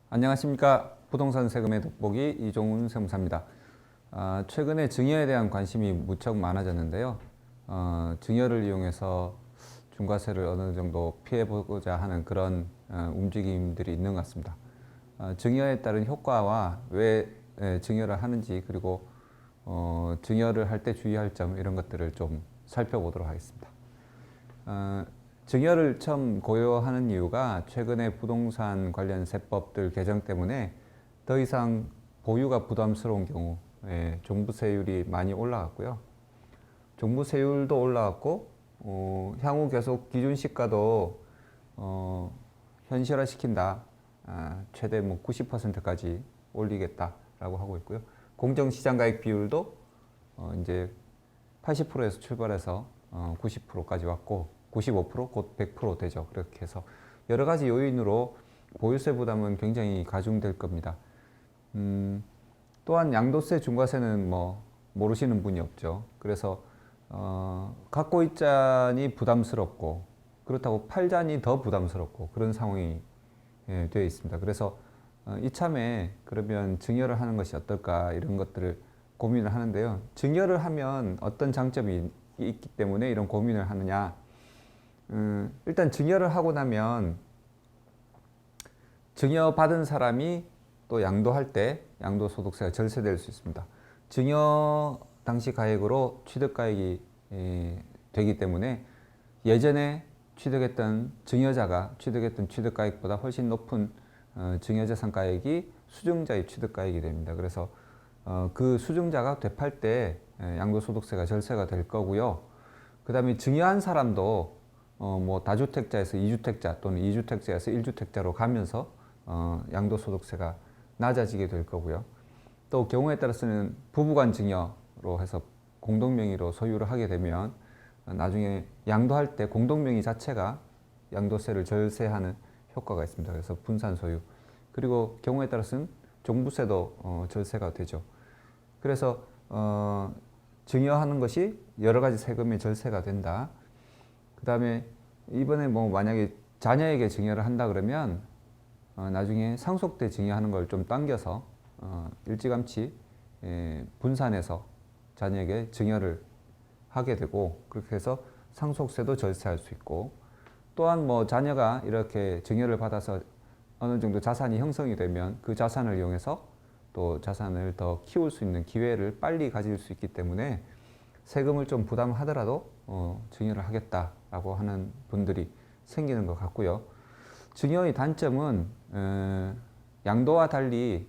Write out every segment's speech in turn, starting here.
안녕하십니까. 부동산 세금의 돋보기 이종훈 세무사입니다. 최근에 증여에 대한 관심이 무척 많아졌는데요. 증여를 이용해서 중과세를 어느 정도 피해보고자 하는 그런 움직임들이 있는 것 같습니다. 증여에 따른 효과와 왜 증여를 하는지, 그리고 증여를 할 때 주의할 점, 이런 것들을 좀 살펴보도록 하겠습니다. 증여를 처음 고려하는 이유가 최근에 부동산 관련 세법들 개정 때문에 더 이상 보유가 부담스러운 경우에 종부세율이 많이 올라갔고요. 종부세율도 올라갔고, 향후 계속 기준시가도 현실화시킨다. 최대 90%까지 올리겠다라고 하고 있고요. 공정시장가액 비율도 이제 80%에서 출발해서 90%까지 왔고, 95% 곧 100% 되죠. 그렇게 해서 여러 가지 요인으로 보유세 부담은 굉장히 가중될 겁니다. 또한 양도세, 중과세는 뭐 모르시는 분이 없죠. 그래서 갖고 있자니 부담스럽고, 그렇다고 팔자니 더 부담스럽고, 그런 상황이 되어 있습니다. 그래서 이참에 그러면 증여를 하는 것이 어떨까, 이런 것들을 고민을 하는데요. 증여를 하면 어떤 장점이 있기 때문에 이런 고민을 하느냐. 일단 증여를 하고 나면 증여받은 사람이 또 양도할 때 양도소득세가 절세될 수 있습니다. 증여 당시 가액으로 취득가액이 되기 때문에 예전에 취득했던 증여자가 취득했던 취득가액보다 훨씬 높은 증여재산가액이 수증자의 취득가액이 됩니다. 그래서 그 수증자가 되팔 때 양도소득세가 절세가 될 거고요. 그 다음에 증여한 사람도 뭐 다주택자에서 2주택자 또는 2주택자에서 1주택자로 가면서 양도소득세가 낮아지게 될 거고요. 또 경우에 따라서는 부부간 증여로 해서 공동명의로 소유를 하게 되면 나중에 양도할 때 공동명의 자체가 양도세를 절세하는 효과가 있습니다. 그래서 분산 소유, 그리고 경우에 따라서는 종부세도 절세가 되죠. 그래서 증여하는 것이 여러 가지 세금의 절세가 된다. 그 다음에 이번에 뭐 만약에 자녀에게 증여를 한다 그러면 나중에 상속때 증여하는 걸 좀 당겨서 일찌감치 분산해서 자녀에게 증여를 하게 되고, 그렇게 해서 상속세도 절세할 수 있고, 또한 뭐 자녀가 이렇게 증여를 받아서 어느 정도 자산이 형성이 되면 그 자산을 이용해서 또 자산을 더 키울 수 있는 기회를 빨리 가질 수 있기 때문에 세금을 좀 부담하더라도 증여를 하겠다라고 하는 분들이 생기는 것 같고요. 증여의 단점은 양도와 달리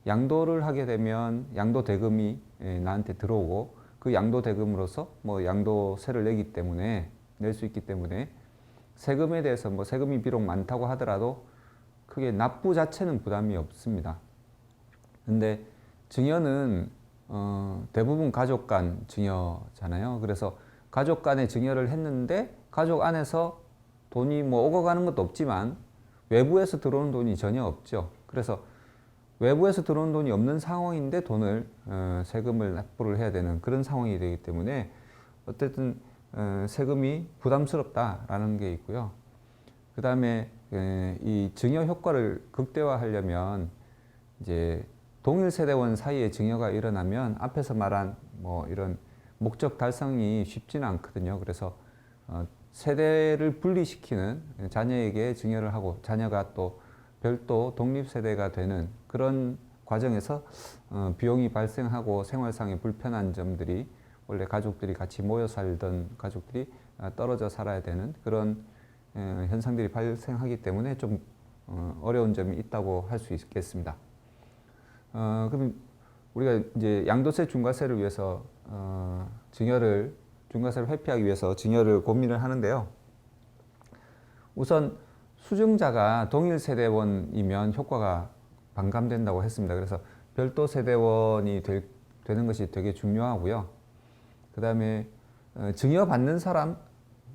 양도를 하게 되면 양도 대금이 나한테 들어오고, 그 양도 대금으로서 뭐 양도세를 낼 수 있기 때문에 세금에 대해서 뭐 세금이 비록 많다고 하더라도 크게 납부 자체는 부담이 없습니다. 근데 증여는 대부분 가족 간 증여잖아요. 그래서 가족 간에 증여를 했는데 가족 안에서 돈이 뭐 오고 가는 것도 없지만 외부에서 들어오는 돈이 전혀 없죠. 그래서 외부에서 들어오는 돈이 없는 상황인데 돈을 세금을 납부를 해야 되는 그런 상황이 되기 때문에 어쨌든 세금이 부담스럽다라는 게 있고요. 그 다음에 이 증여 효과를 극대화하려면 이제 동일 세대원 사이에 증여가 일어나면 앞에서 말한 뭐 이런 목적 달성이 쉽지는 않거든요. 그래서 세대를 분리시키는, 자녀에게 증여를 하고 자녀가 또 별도 독립세대가 되는 그런 과정에서 비용이 발생하고 생활상의 불편한 점들이, 원래 가족들이 같이 모여 살던 가족들이 떨어져 살아야 되는 그런 현상들이 발생하기 때문에 좀 어려운 점이 있다고 할 수 있겠습니다. 그럼 우리가 이제 양도세, 중과세를 위해서 중과세를 회피하기 위해서 증여를 고민을 하는데요. 우선 수증자가 동일 세대원이면 효과가 반감된다고 했습니다. 그래서 별도 세대원이 되는 것이 되게 중요하고요. 그 다음에 증여받는 사람,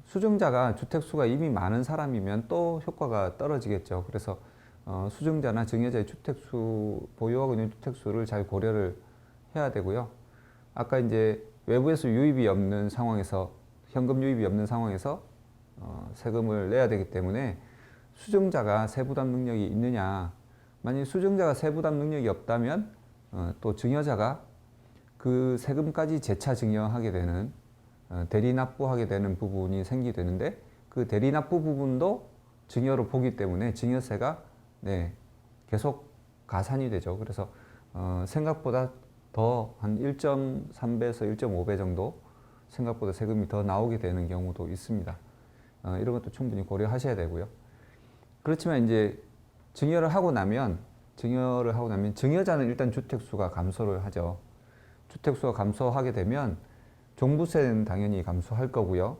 수증자가 주택수가 이미 많은 사람이면 또 효과가 떨어지겠죠. 그래서 수증자나 증여자의 주택수, 보유하고 있는 주택수를 잘 고려를 해야 되고요. 아까 이제 외부에서 유입이 없는 상황에서, 현금 유입이 없는 상황에서 세금을 내야 되기 때문에 수증자가 세부담 능력이 있느냐. 만약 수증자가 세부담 능력이 없다면 또 증여자가 그 세금까지 재차 증여하게 되는 대리납부하게 되는 부분이 생기게 되는데 그 대리납부 부분도 증여로 보기 때문에 증여세가 계속 가산이 되죠. 그래서 생각보다 더 한 1.3배에서 1.5배 정도 생각보다 세금이 더 나오게 되는 경우도 있습니다. 이런 것도 충분히 고려하셔야 되고요. 그렇지만 이제 증여를 하고 나면 증여자는 일단 주택수가 감소를 하죠. 주택수가 감소하게 되면 종부세는 당연히 감소할 거고요.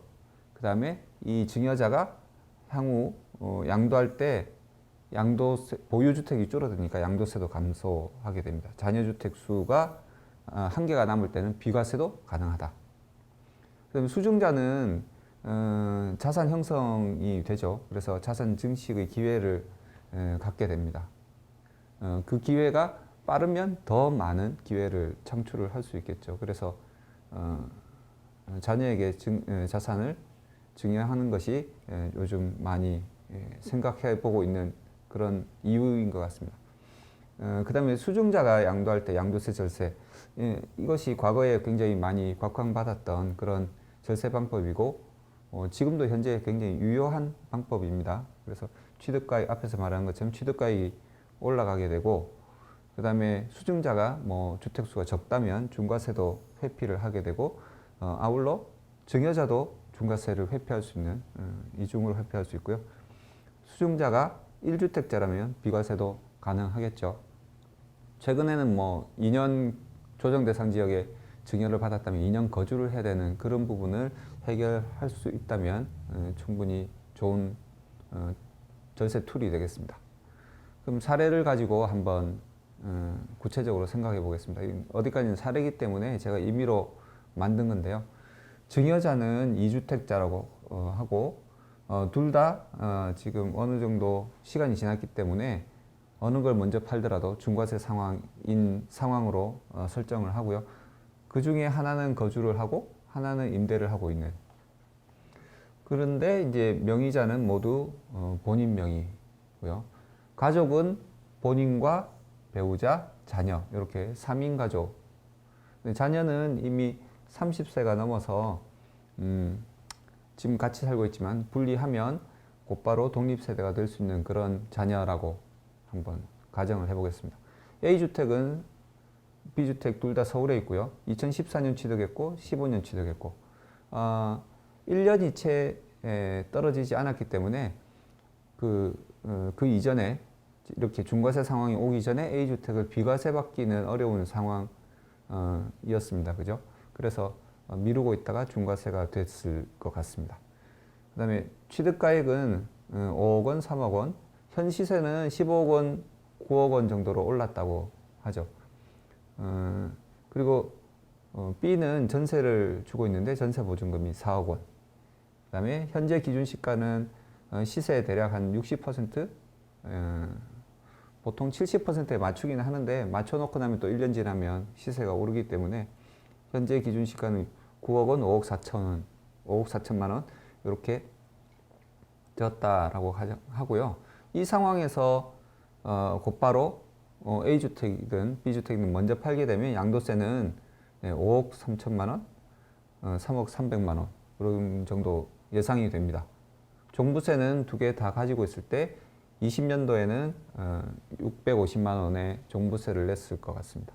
그 다음에 이 증여자가 향후 양도할 때 양도세, 보유주택이 줄어드니까 양도세도 감소하게 됩니다. 자녀주택 수가 한계가 남을 때는 비과세도 가능하다. 그다음에 수증자는 자산 형성이 되죠. 그래서 자산 증식의 기회를 갖게 됩니다. 그 기회가 빠르면 더 많은 기회를 창출을 할 수 있겠죠. 그래서 자녀에게 자산을 증여하는 것이 요즘 많이 생각해 보고 있는 그런 이유인 것 같습니다. 그 다음에 수증자가 양도할 때 양도세 절세, 이것이 과거에 굉장히 많이 곽광받았던 그런 절세 방법이고 지금도 현재 굉장히 유효한 방법입니다. 그래서 취득가액, 앞에서 말한 것처럼 취득가액이 올라가게 되고 그 다음에 수증자가 뭐 주택수가 적다면 중과세도 회피를 하게 되고 아울러 증여자도 중과세를 회피할 수 있는 이중으로 회피할 수 있고요. 수증자가 1주택자라면 비과세도 가능하겠죠. 최근에는 뭐 2년 조정대상 지역에 증여를 받았다면 2년 거주를 해야 되는 그런 부분을 해결할 수 있다면 충분히 좋은 절세 툴이 되겠습니다. 그럼 사례를 가지고 한번 구체적으로 생각해 보겠습니다. 어디까지는 사례이기 때문에 제가 임의로 만든 건데요. 증여자는 2주택자라고 하고 둘 다 지금 어느 정도 시간이 지났기 때문에 어느 걸 먼저 팔더라도 중과세 상황으로 설정을 하고요. 그 중에 하나는 거주를 하고 하나는 임대를 하고 있는. 그런데 이제 명의자는 모두 본인 명의고요. 가족은 본인과 배우자, 자녀 이렇게 3인 가족. 자녀는 이미 30세가 넘어서 지금 같이 살고 있지만 분리하면 곧바로 독립세대가 될 수 있는 그런 자녀라고 한번 가정을 해보겠습니다. A주택은 B주택 둘 다 서울에 있고요. 2014년 취득했고 15년 취득했고 1년이 채 떨어지지 않았기 때문에 그 이전에 이렇게 중과세 상황이 오기 전에 A주택을 비과세 받기는 어려운 상황이었습니다. 그죠? 그래서 미루고 있다가 중과세가 됐을 것 같습니다. 그 다음에 취득가액은 5억 원, 3억 원, 현 시세는 15억 원, 9억 원 정도로 올랐다고 하죠. 그리고 B는 전세를 주고 있는데 전세 보증금이 4억 원. 그 다음에 현재 기준 시가는 시세에 대략 한 60%, 보통 70%에 맞추기는 하는데 맞춰놓고 나면 또 1년 지나면 시세가 오르기 때문에 현재 기준 시가는 9억 원, 5억 4천 원, 5억 4천만 원 이렇게 되었다라고 하고요. 이 상황에서 곧바로 A주택이든 B주택이든 먼저 팔게 되면 양도세는 5억 3천만 원, 3억 3백만 원 그런 정도 예상이 됩니다. 종부세는 두 개 다 가지고 있을 때 20년도에는 650만 원의 종부세를 냈을 것 같습니다.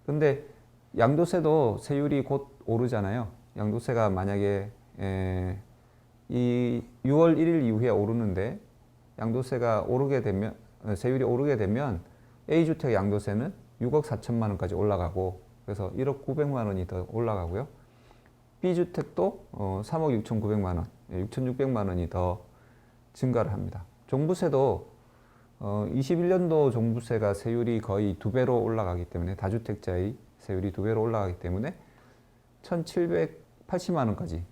근데 양도세도 세율이 곧 오르잖아요. 양도세가 만약에 이 6월 1일 이후에 오르는데 양도세가 오르게 되면 세율이 오르게 되면 A주택 양도세는 6억 4천만 원까지 올라가고 그래서 1억 9백만 원이 더 올라가고요. B주택도 3억 6천9백만 원, 6천6백만 원이 더 증가를 합니다. 종부세도 21년도 종부세가 세율이 거의 2배로 올라가기 때문에 다주택자의 세율이 2배로 올라가기 때문에 1,780만 원까지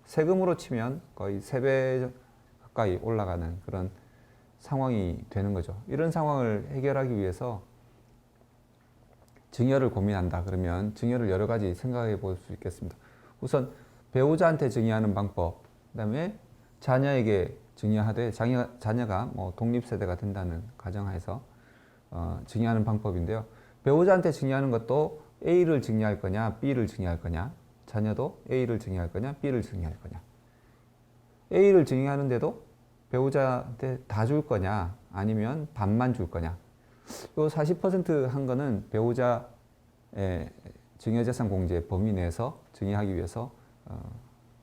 세금으로 치면 거의 3배 가까이 올라가는 그런 상황이 되는 거죠. 이런 상황을 해결하기 위해서 증여를 고민한다 그러면 증여를 여러 가지 생각해 볼 수 있겠습니다. 우선 배우자한테 증여하는 방법, 그 다음에 자녀에게 증여하되 자녀가 뭐 독립세대가 된다는 가정하에서 증여하는 방법인데요. 배우자한테 증여하는 것도 A를 증여할 거냐, B를 증여할 거냐, 자녀도 A를 증여할 거냐, B를 증여할 거냐. A를 증여하는데도 배우자한테 다 줄 거냐, 아니면 반만 줄 거냐. 요 40%한 거는 배우자의 증여재산 공제 범위 내에서 증여하기 위해서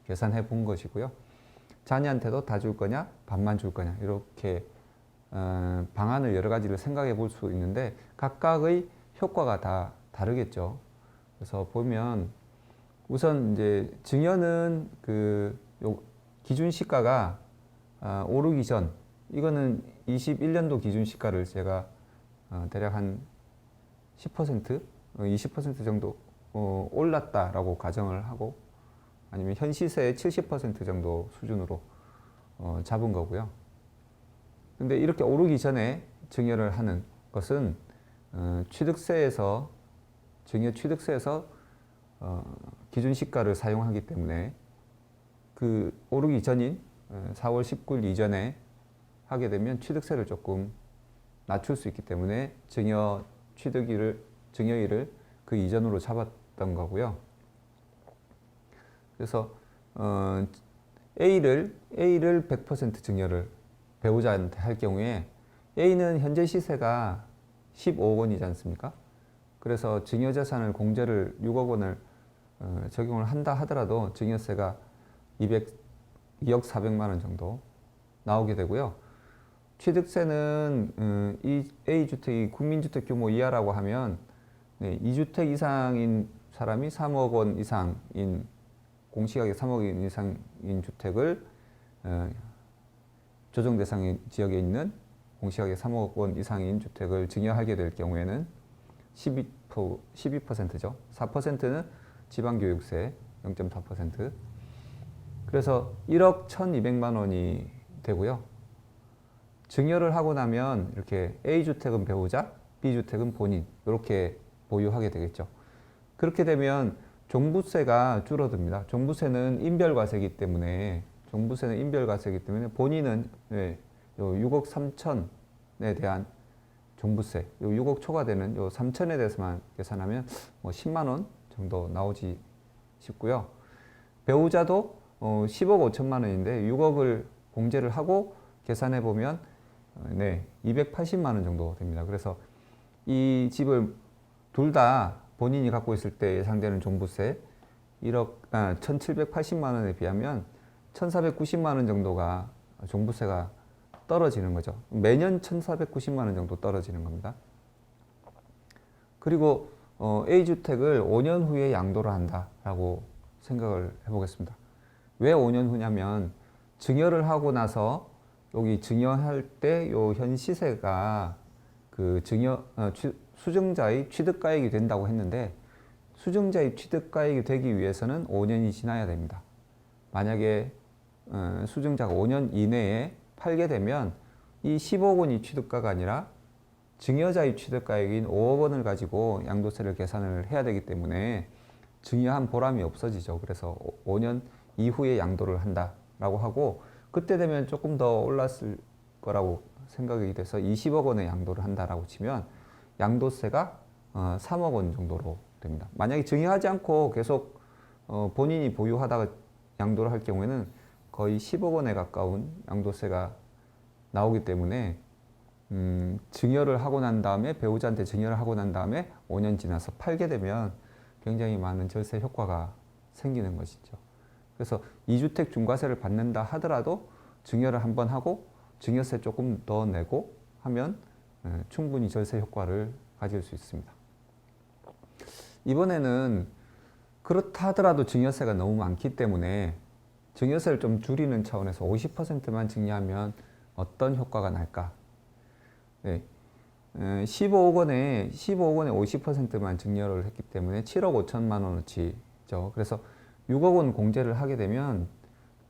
계산해 본 것이고요. 자녀한테도 다 줄 거냐, 반만 줄 거냐, 이렇게 방안을 여러 가지를 생각해 볼 수 있는데 각각의 효과가 다 다르겠죠. 그래서 보면 우선 이제 증여는 기준 시가가 오르기 전, 이거는 21년도 기준 시가를 제가 대략 한 10%, 20% 정도 올랐다라고 가정을 하고, 아니면 현 시세의 70% 정도 수준으로 잡은 거고요. 근데 이렇게 오르기 전에 증여를 하는 것은 증여 취득세에서 기준 시가를 사용하기 때문에 그 오르기 전인 4월 19일 이전에 하게 되면 취득세를 조금 낮출 수 있기 때문에 증여일을 그 이전으로 잡았던 거고요. 그래서 A를 100% 증여를 배우자한테 할 경우에 A는 현재 시세가 15억 원이지 않습니까? 그래서 증여재산을 공제를 6억 원을 적용을 한다 하더라도 증여세가 2억 400만 원 정도 나오게 되고요. 취득세는 이 A주택이 국민주택 규모 이하라고 하면 2주택 이상인 사람이 3억 원 이상인 공시가격 3억 원 이상인 주택을 조정 대상 지역에 있는 공시가격 3억 원 이상인 주택을 증여하게 될 경우에는 12%죠. 4%는 지방교육세 0.4%. 그래서 1억 1,200만 원이 되고요. 증여를 하고 나면 이렇게 A주택은 배우자, B주택은 본인, 이렇게 보유하게 되겠죠. 그렇게 되면 종부세가 줄어듭니다. 종부세는 인별과세이기 때문에 본인은 요 6억 3천에 대한 종부세, 요 6억 초과되는 요 3천에 대해서만 계산하면 뭐 10만 원 정도 나오지 싶고요. 배우자도 10억 5천만 원인데 6억을 공제를 하고 계산해 보면 280만 원 정도 됩니다. 그래서 이 집을 둘 다 본인이 갖고 있을 때 예상되는 종부세 1,780만 원에 비하면 1,490만 원 정도가 종부세가 떨어지는 거죠. 매년 1,490만 원 정도 떨어지는 겁니다. 그리고 A주택을 5년 후에 양도를 한다라고 생각을 해보겠습니다. 왜 5년 후냐면 증여를 하고 나서 여기 증여할 때 요 현 시세가 그 수증자의 취득가액이 된다고 했는데 수증자의 취득가액이 되기 위해서는 5년이 지나야 됩니다. 만약에 수증자가 5년 이내에 팔게 되면 이 10억 원이 취득가가 아니라 증여자의 취득가액인 5억 원을 가지고 양도세를 계산을 해야 되기 때문에 증여한 보람이 없어지죠. 그래서 5년 이후에 양도를 한다라고 하고 그때 되면 조금 더 올랐을 거라고 생각이 돼서 20억 원의 양도를 한다라고 치면 양도세가 3억 원 정도로 됩니다. 만약에 증여하지 않고 계속 본인이 보유하다가 양도를 할 경우에는 거의 10억 원에 가까운 양도세가 나오기 때문에 증여를 하고 난 다음에 배우자한테 증여를 하고 난 다음에 5년 지나서 팔게 되면 굉장히 많은 절세 효과가 생기는 것이죠. 그래서 2주택 중과세를 받는다 하더라도 증여를 한번 하고 증여세 조금 더 내고 하면 충분히 절세 효과를 가질 수 있습니다. 이번에는 그렇다 하더라도 증여세가 너무 많기 때문에 증여세를 좀 줄이는 차원에서 50%만 증여하면 어떤 효과가 날까? 15억 원에 50%만 증여를 했기 때문에 7억 5천만 원어치죠. 그래서 6억 원 공제를 하게 되면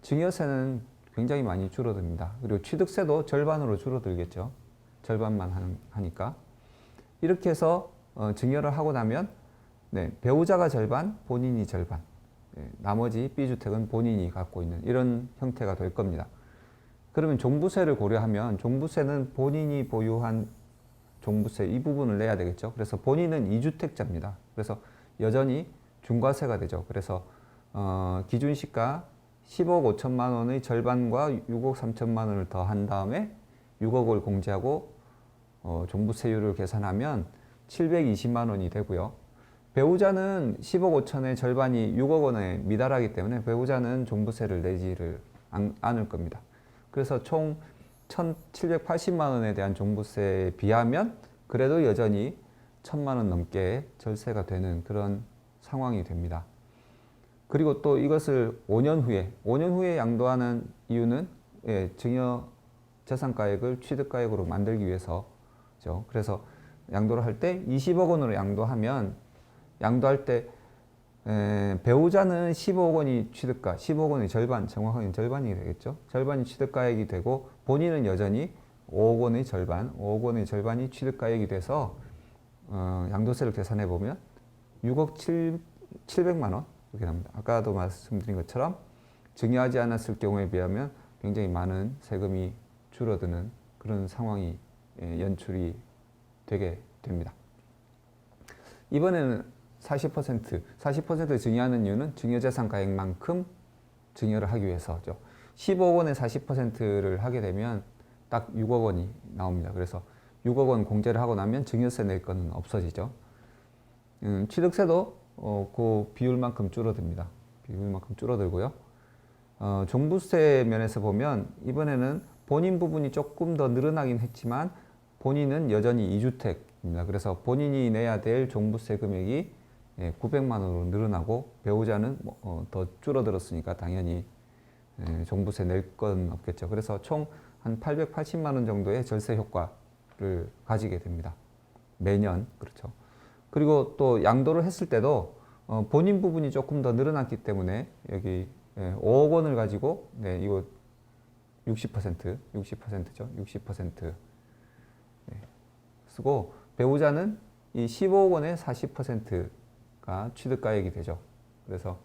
증여세는 굉장히 많이 줄어듭니다. 그리고 취득세도 절반으로 줄어들겠죠. 절반만 하니까. 이렇게 해서 증여를 하고 나면 배우자가 절반, 본인이 절반. 나머지 B주택은 본인이 갖고 있는 이런 형태가 될 겁니다. 그러면 종부세를 고려하면 종부세는 본인이 보유한 종부세 이 부분을 내야 되겠죠. 그래서 본인은 2주택자입니다. 그래서 여전히 중과세가 되죠. 그래서 기준 시가 10억 5천만 원의 절반과 6억 3천만 원을 더한 다음에 6억을 공제하고 종부세율을 계산하면 720만 원이 되고요. 배우자는 10억 5천의 절반이 6억 원에 미달하기 때문에 배우자는 종부세를 내지를 않을 겁니다. 그래서 총 1,780만 원에 대한 종부세에 비하면 그래도 여전히 1,000만 원 넘게 절세가 되는 그런 상황이 됩니다. 그리고 또 이것을 5년 후에 양도하는 이유는 증여 재산가액을 취득가액으로 만들기 위해서죠. 그래서 양도를 할 때 20억 원으로 양도할 때 배우자는 15억 원이 취득가, 15억 원의 절반, 정확하게 절반이 되겠죠. 절반이 취득가액이 되고 본인은 여전히 5억 원의 절반, 5억 원의 절반이 취득가액이 돼서 양도세를 계산해 보면 6억 700만 원 이렇게 납니다. 아까도 말씀드린 것처럼 증여하지 않았을 경우에 비하면 굉장히 많은 세금이 줄어드는 그런 상황이 연출이 되게 됩니다. 이번에는 40% 증여하는 이유는 증여재산가액만큼 증여를 하기 위해서죠. 15억 원에 40%를 하게 되면 딱 6억 원이 나옵니다. 그래서 6억 원 공제를 하고 나면 증여세 낼 거는 없어지죠. 취득세도 그 비율만큼 줄어듭니다. 비율만큼 줄어들고요. 종부세 면에서 보면 이번에는 본인 부분이 조금 더 늘어나긴 했지만 본인은 여전히 2주택입니다. 그래서 본인이 내야 될 종부세 금액이 900만 원으로 늘어나고 배우자는 더 줄어들었으니까 당연히 종부세 낼 건 없겠죠. 그래서 총 한 880만 원 정도의 절세 효과를 가지게 됩니다. 매년. 그렇죠. 그리고 또 양도를 했을 때도 본인 부분이 조금 더 늘어났기 때문에 여기 5억 원을 가지고 이거 60%죠. 60% 쓰고 배우자는 이 15억 원의 40%가 취득가액이 되죠. 그래서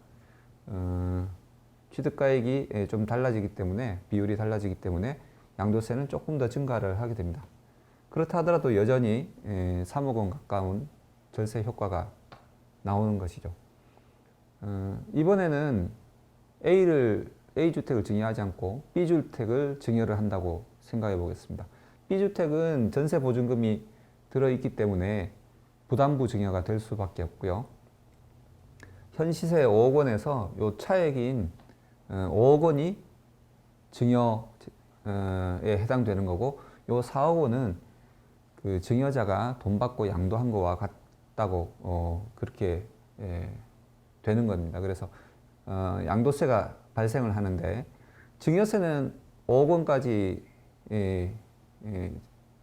취득가액이 좀 달라지기 때문에 비율이 달라지기 때문에 양도세는 조금 더 증가를 하게 됩니다. 그렇다 하더라도 여전히 3억 원 가까운 절세 효과가 나오는 것이죠. 이번에는 A주택을 증여하지 않고 B주택을 증여를 한다고 생각해 보겠습니다. B주택은 전세 보증금이 들어있기 때문에 부담부 증여가 될 수밖에 없고요. 현 시세 5억 원에서 요 차액인 5억 원이 증여에 해당되는 거고 요 4억 원은 그 증여자가 돈 받고 양도한 거와 같다고 그렇게 되는 겁니다. 그래서 양도세가 발생을 하는데 증여세는 5억 원까지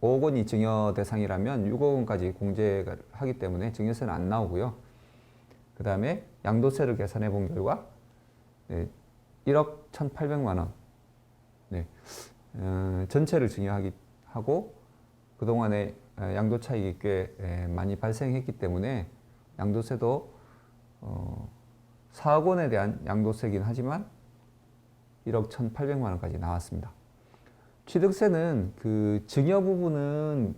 5억 원이 증여 대상이라면 6억 원까지 공제를 하기 때문에 증여세는 안 나오고요. 그 다음에 양도세를 계산해 본 결과 1억 1,800만 원 전체를 증여하고 그동안에 양도 차익이 꽤 많이 발생했기 때문에 양도세도 4억 원에 대한 양도세이긴 하지만 1억 1,800만 원까지 나왔습니다. 취득세는 그 증여 부분은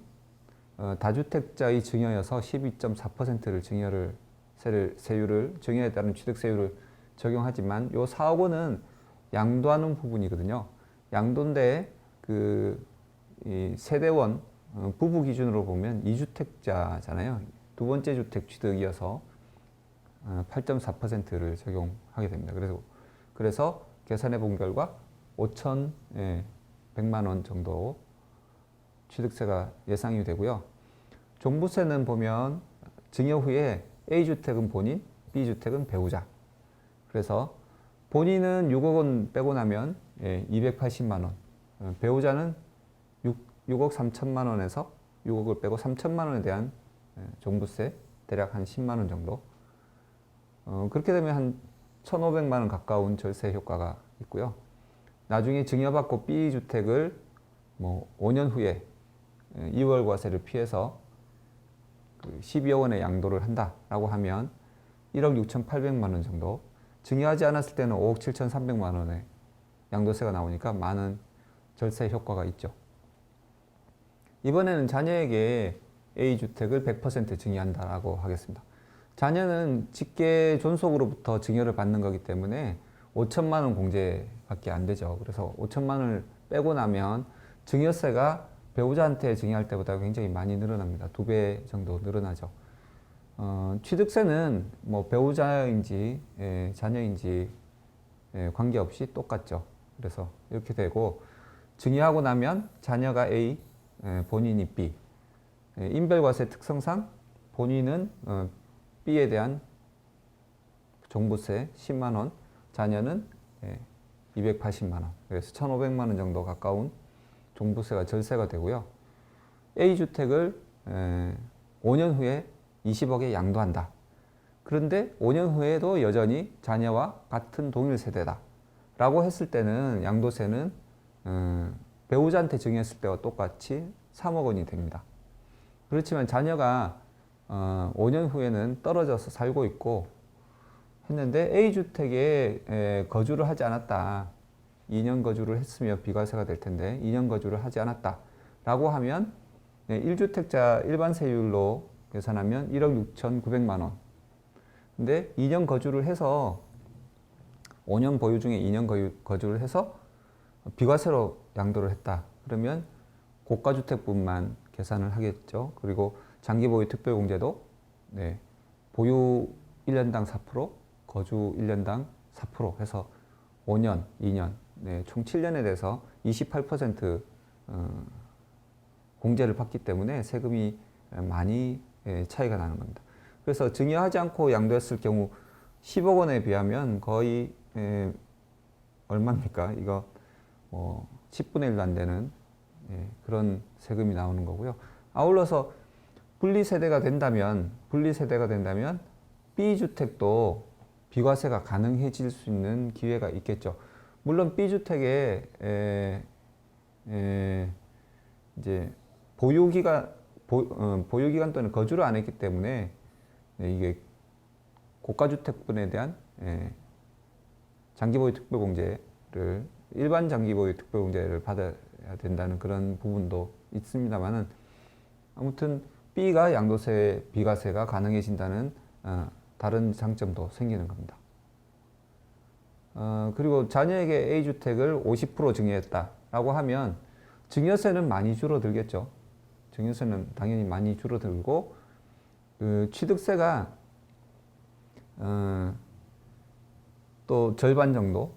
다주택자의 증여여서 12.4%를 세율을 증여에 따른 취득세율을 적용하지만 요 4억 원은 양도하는 부분이거든요. 양도인데 이 세대원 부부 기준으로 보면 2주택자잖아요. 두 번째 주택 취득이어서 8.4%를 적용하게 됩니다. 그래서 계산해 본 결과 5,100만 원 정도 취득세가 예상이 되고요. 종부세는 보면 증여 후에 A주택은 본인, B주택은 배우자. 그래서 본인은 6억 원 빼고 나면 280만 원, 배우자는 6억 3천만 원에서 6억을 빼고 3천만 원에 대한 종부세 대략 한 10만 원 정도. 그렇게 되면 한 1,500만 원 가까운 절세 효과가 있고요. 나중에 증여받고 B주택을 5년 후에 2월 과세를 피해서 12억 원의 양도를 한다라고 하면 1억 6,800만 원 정도, 증여하지 않았을 때는 5억 7,300만 원의 양도세가 나오니까 많은 절세 효과가 있죠. 이번에는 자녀에게 A주택을 100% 증여한다라고 하겠습니다. 자녀는 직계 존속으로부터 증여를 받는 거기 때문에 5천만 원 공제밖에 안 되죠. 그래서 5천만 원을 빼고 나면 증여세가 배우자한테 증여할 때보다 굉장히 많이 늘어납니다. 2배 정도 늘어나죠. 취득세는 뭐 배우자인지 자녀인지 관계없이 똑같죠. 그래서 이렇게 되고 증여하고 나면 자녀가 A, 본인이 B. 인별과세 특성상 본인은 B에 대한 종부세 10만 원, 자녀는 280만 원. 그래서 1,500만 원 정도 가까운 종부세가 절세가 되고요. A주택을 5년 후에 20억에 양도한다. 그런데 5년 후에도 여전히 자녀와 같은 동일 세대다. 라고 했을 때는 양도세는 배우자한테 증여했을 때와 똑같이 3억 원이 됩니다. 그렇지만 자녀가 5년 후에는 떨어져서 살고 있고 했는데 A주택에 거주를 하지 않았다. 2년 거주를 했으면 비과세가 될 텐데 2년 거주를 하지 않았다. 라고 하면 1주택자 일반 세율로 계산하면 1억 6,900만 원. 근데 2년 거주를 해서 5년 보유 중에 2년 거주를 해서 비과세로 양도를 했다. 그러면 고가주택분만 계산을 하겠죠. 그리고 장기보유 특별공제도 보유 1년당 4%, 거주 1년당 4% 해서 5년, 2년, 총 7년에 대해서 28% 공제를 받기 때문에 세금이 많이 차이가 나는 겁니다. 그래서 증여하지 않고 양도했을 경우 10억 원에 비하면 거의 얼마입니까? 이거 10분의 1도 안 되는 그런 세금이 나오는 거고요. 아울러서 분리세대가 된다면 B주택도 비과세가 가능해질 수 있는 기회가 있겠죠. 물론 B주택에 이제 보유기간 또는 거주를 안 했기 때문에 이게 고가주택분에 대한 장기보유 특별공제를 일반 장기보유 특별공제를 받아야 된다는 그런 부분도 있습니다만은 아무튼 B가 양도세 비과세가 가능해진다는 다른 장점도 생기는 겁니다. 그리고 자녀에게 A주택을 50% 증여했다라고 하면 증여세는 많이 줄어들겠죠. 증여세는 당연히 많이 줄어들고 그 취득세가 또 절반 정도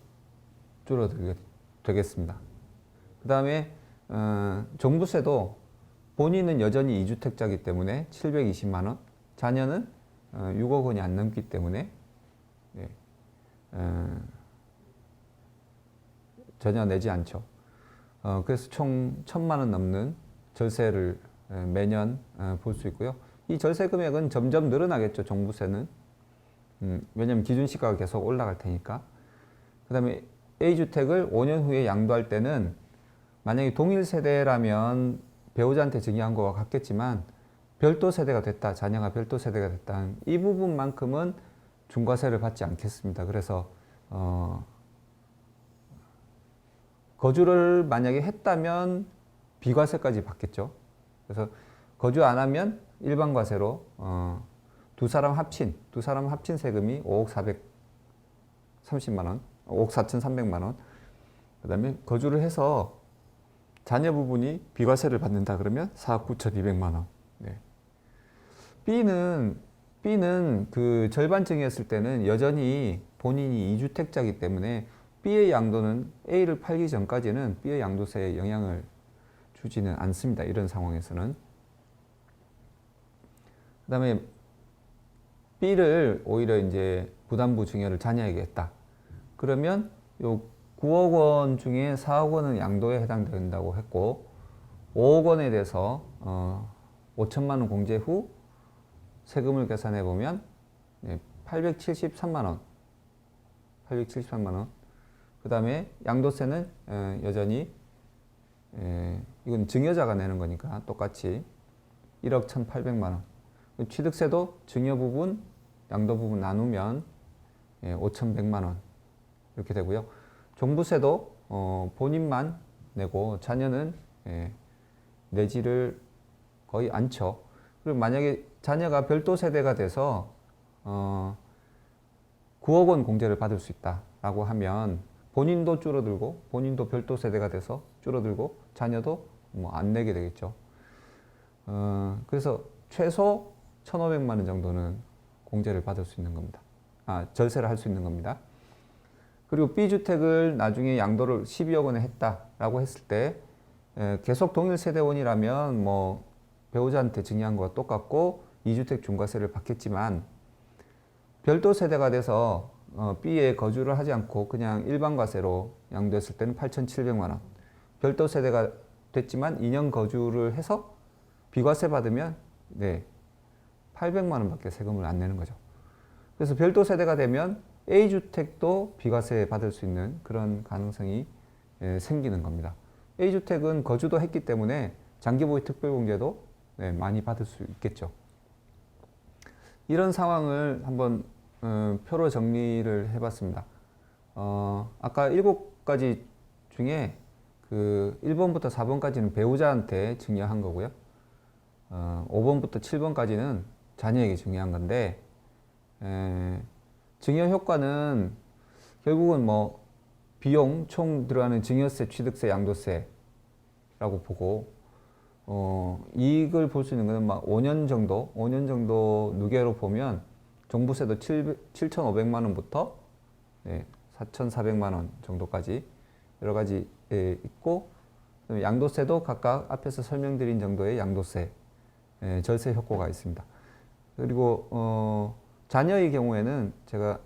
줄어들게 되겠습니다. 그 다음에 종부세도 본인은 여전히 2주택자이기 때문에 720만 원, 자녀는 6억 원이 안 넘기 때문에 전혀 내지 않죠. 그래서 총 1,000만 원 넘는 절세를 매년 볼 수 있고요. 이 절세 금액은 점점 늘어나겠죠. 종부세는. 왜냐하면 기준시가가 계속 올라갈 테니까. 그 다음에 A주택을 5년 후에 양도할 때는 만약에 동일 세대라면 배우자한테 증여한 거와 같겠지만 별도 세대가 됐다, 자녀가 별도 세대가 됐다, 이 부분만큼은 중과세를 받지 않겠습니다. 그래서 거주를 만약에 했다면 비과세까지 받겠죠. 그래서 거주 안 하면 일반 과세로 두 사람 합친 세금이 5억 430만 원, 5억 4,300만 원. 그다음에 거주를 해서 자녀 부분이 비과세를 받는다 그러면 4억 9,200만 원. B는 그 절반증이었을 때는 여전히 본인이 2주택자이기 때문에 B의 양도는 A를 팔기 전까지는 B의 양도세에 영향을 주지는 않습니다. 이런 상황에서는. 그 다음에 B를 오히려 이제 부담부 증여를 자녀에게 했다. 그러면 요 9억 원 중에 4억 원은 양도에 해당된다고 했고 5억 원에 대해서 5천만 원 공제 후 세금을 계산해 보면 873만 원. 873만 원. 그 다음에 양도세는 여전히 이건 증여자가 내는 거니까 똑같이 1억 1,800만 원. 취득세도 증여 부분, 양도 부분 나누면 5,100만 원 이렇게 되고요. 종부세도 본인만 내고 자녀는 내지를 거의 않죠. 그리고 만약에 자녀가 별도 세대가 돼서 9억 원 공제를 받을 수 있다라고 하면 본인도 줄어들고 본인도 별도 세대가 돼서 줄어들고 자녀도 뭐 안 내게 되겠죠. 그래서 최소 1,500만 원 정도는 공제를 받을 수 있는 겁니다. 절세를 할 수 있는 겁니다. 그리고 B주택을 나중에 양도를 12억 원에 했다라고 했을 때 계속 동일 세대원이라면 뭐 배우자한테 증여한 거와 똑같고 2주택 중과세를 받겠지만 별도 세대가 돼서 B에 거주를 하지 않고 그냥 일반 과세로 양도했을 때는 8,700만 원. 별도 세대가 됐지만 2년 거주를 해서 비과세 받으면 800만 원밖에 세금을 안 내는 거죠. 그래서 별도 세대가 되면 A주택도 비과세 받을 수 있는 그런 가능성이 생기는 겁니다. A주택은 거주도 했기 때문에 장기보유 특별공제도 많이 받을 수 있겠죠. 이런 상황을 한번 표로 정리를 해봤습니다. 아까 7가지 중에 그 1번부터 4번까지는 배우자한테 증여한 거고요. 5번부터 7번까지는 자녀에게 증여한 건데 증여 효과는 결국은 뭐 비용 총 들어가는 증여세, 취득세, 양도세라고 보고 이익을 볼 수 있는 것은 막 5년 정도 누계로 보면 종부세도 7,500만 원부터 4,400만 원 정도까지 여러 가지 있고 양도세도 각각 앞에서 설명드린 정도의 양도세, 절세 효과가 있습니다. 그리고 자녀의 경우에는 제가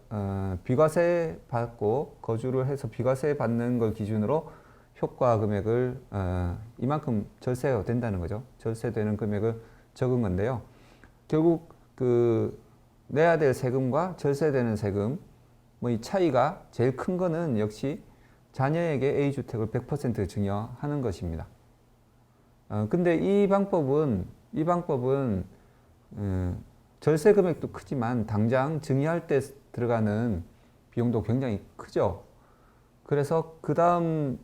비과세 받고 거주를 해서 비과세 받는 걸 기준으로 효과 금액을 이만큼 절세가 된다는 거죠. 절세되는 금액을 적은 건데요. 결국 그 내야 될 세금과 절세되는 세금 뭐 이 차이가 제일 큰 거는 역시 자녀에게 A주택을 100% 증여하는 것입니다. 근데 이 방법은 절세 금액도 크지만 당장 증여할 때 들어가는 비용도 굉장히 크죠. 그래서 그 다음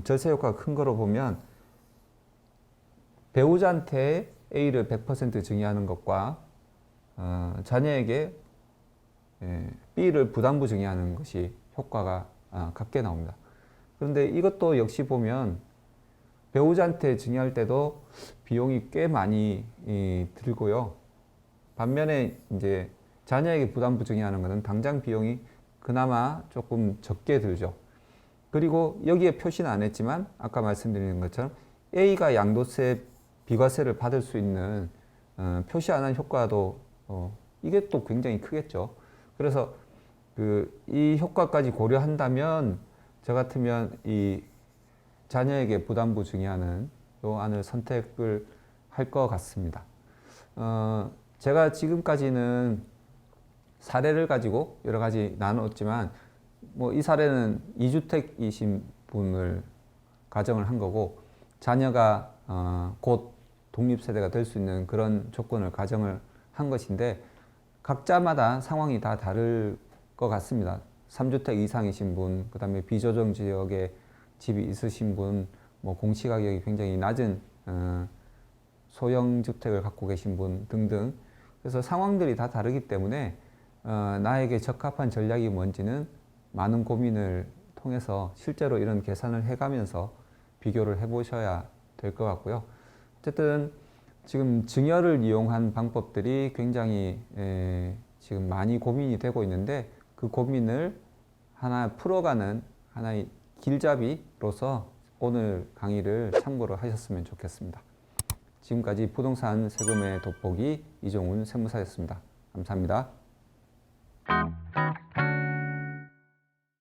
절세 효과가 큰 거로 보면 배우자한테 A를 100% 증여하는 것과 자녀에게 B를 부담부 증여하는 것이 효과가 같게 나옵니다. 그런데 이것도 역시 보면 배우자한테 증여할 때도 비용이 꽤 많이 들고요. 반면에 이제 자녀에게 부담부 증여하는 것은 당장 비용이 그나마 조금 적게 들죠. 그리고 여기에 표시는 안 했지만 아까 말씀드린 것처럼 A가 양도세, 비과세를 받을 수 있는 표시 안 한 효과도 이게 또 굉장히 크겠죠. 그래서 이 효과까지 고려한다면 저 같으면 이 자녀에게 부담부 증여하는 요 안을 선택을 할 것 같습니다. 제가 지금까지는 사례를 가지고 여러 가지 나눴지만 뭐 이 사례는 2주택이신 분을 가정을 한 거고 자녀가 곧 독립세대가 될 수 있는 그런 조건을 가정을 한 것인데 각자마다 상황이 다 다를 것 같습니다. 3주택 이상이신 분, 그 다음에 비조정 지역에 집이 있으신 분, 뭐 공시가격이 굉장히 낮은 소형 주택을 갖고 계신 분 등등. 그래서 상황들이 다 다르기 때문에 나에게 적합한 전략이 뭔지는 많은 고민을 통해서 실제로 이런 계산을 해가면서 비교를 해보셔야 될 것 같고요. 어쨌든 지금 증여를 이용한 방법들이 굉장히 지금 많이 고민이 되고 있는데 그 고민을 하나 풀어가는 하나의 길잡이로서 오늘 강의를 참고를 하셨으면 좋겠습니다. 지금까지 부동산 세금의 돋보기 이종훈 세무사였습니다. 감사합니다.